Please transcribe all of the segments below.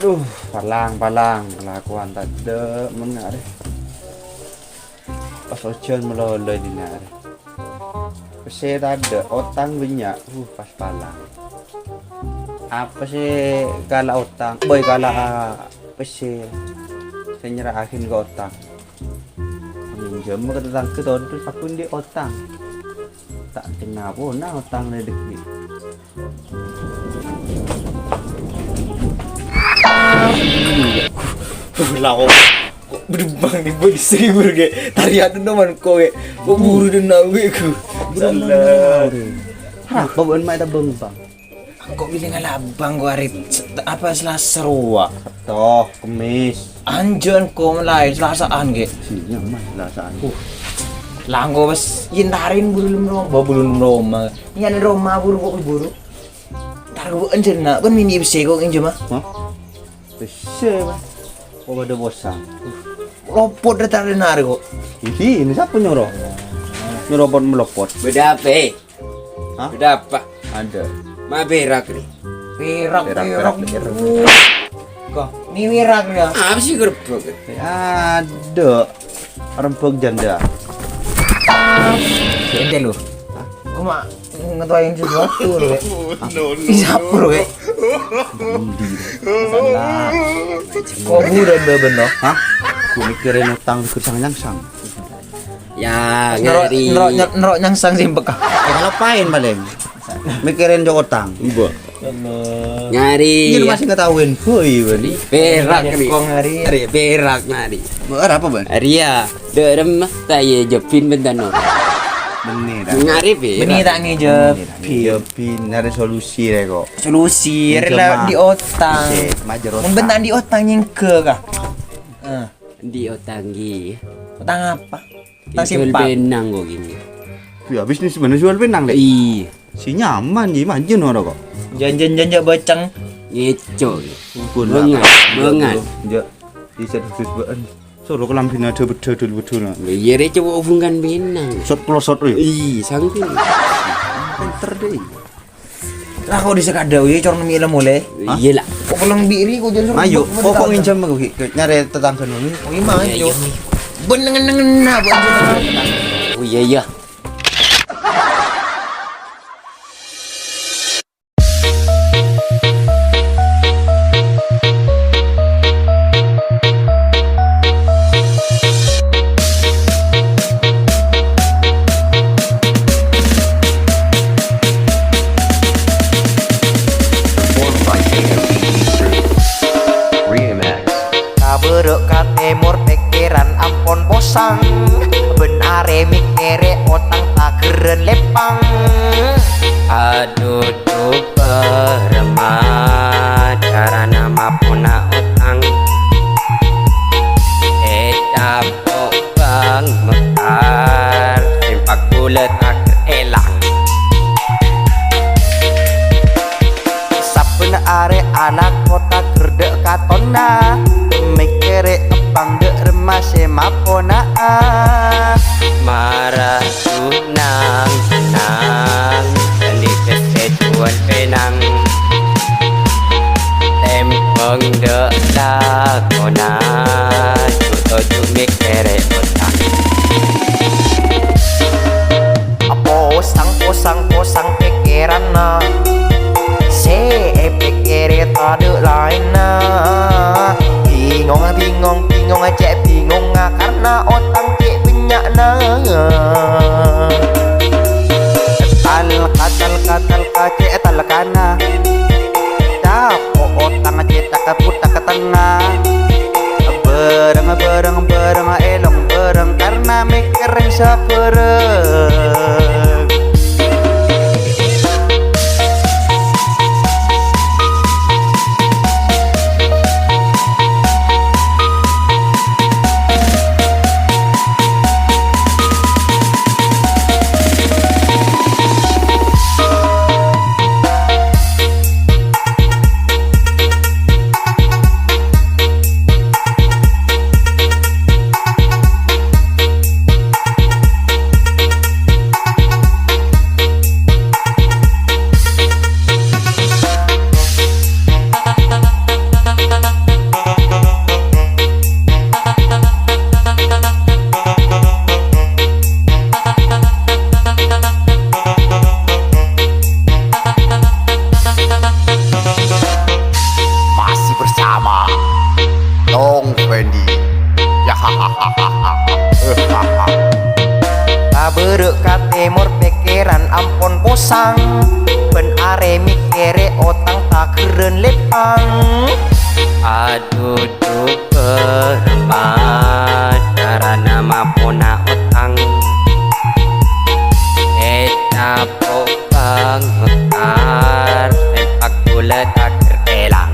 Duh, palang kelakuan tade mengar. Pas ojon meloloi dinar. Pese tade otang banyak, pas palang. Apa sih kala otang? Boy kala pese. Saya nyerahin ke otang. Minjem ke tetang ke tahun terus aku di otang. Tak kenapa nah otang ledek ni. Lah kok berdebang di body seribu ke tarian teman kau ke buru dan nawe ku Salah. Apa buat mai tabung bang? kok bilang alabang gua hari apa Selasa ruwa Toh kemis. anjon ko mulai Selasaan ke Sini aman lasaan. langgo bas yintarin bulun Roma yan Roma buru kok buru tar gua anjon na kan mini bese kok injo mah Hah? Pese bang. Oh ada bosan. lopot datar denar kok Ini siapa nyuruh? Nyuruh melopot. Beda apa? Hah? Beda apa? Ada. Ma berak nih. perak Perak. kok ni wirak ya Apa sih gerbek? Ada. Rempuk janda. ente lu gua mah ngetuain sesuatu lu ya siapa lu ya Salah. kok budan bener Hah? Gue mikirin utang kusang nyangsang. Ya ngari. Nerok nyangsang sih bekah. Kalau ngapain paling? Mikirin jok utang. Ibu. Ngari. Ini masih ngetahuin. Woi, bani. Berak nih. Kong hari. Hari berak nari. Apa ban? Ria, derem saya jepin bentano. Bener. Ngari berak. Beni tak ngejep. Pin ada solusi deh kok. Solusi Ngejep rela mah. di otang. Majer Mun bentak di otang nyengke kah? Di otangi. Otang apa? Otang Jual simpak. benang kok gini. Ya bisnis mana jual benang deh. Ih, Si nyaman ji manjun orang kok. Janjan bacang. ngeco. Pun Bengat. Ya. Di servis ban. Suruh kelam bina ada betul. Iya deh coba hubungkan benang. Shot pelosot ya. Ih, sangkin. Pinter deh. Lah kau disekada we corno mi mulai. Iya lah. Kok kelang biri kau jangan suruh. Ayo, kok nginjam aku nyari tetangga dulu. Oh iya mah. Iya, iya. Benengen-nengen buat Oh iya iya. Kaberek ka timur pikiran ampun bosang benare mikire otang takeren lepang Aduh tuh peremah cara nama puna utang Edap bang mekar simpak bulet akhir elang saben are anak kota gerdek katona mikire epang dek remase mapona marah tunang senang dan kesetuan penang tempeng dek lakona tutup mikire utang posang pikiran na se pikire tade lain na bingung cek bingung karena otang cek banyak na katal cek talkana dapo otang cek tak putak ke tengah bereng elong bereng karena mikirin sabareng Kabere kate mur pikiran ampun posang ben are mikire otang tak keren lepang. Aduh tuh berempat cara nama pona otang eta popang mekar sempak gula tak terkelang.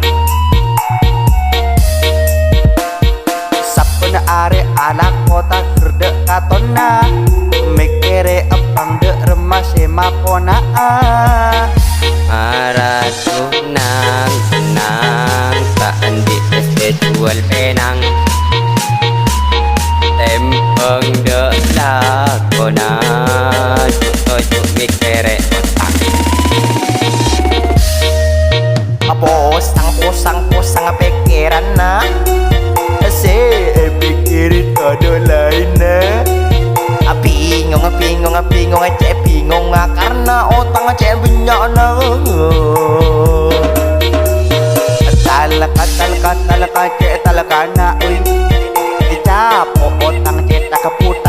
Sapena are anak kota gerde katona mikire epang de remase mapona. Para tunang senang tak andi peste jual penang tempeng de lakona tutup mikere otak. Posang pikiran na se pikirin todo lain na. Bingung cek bingung karena otang cek banyak na. Talaka cek talaka na uy. Capo otang cek tak keputar.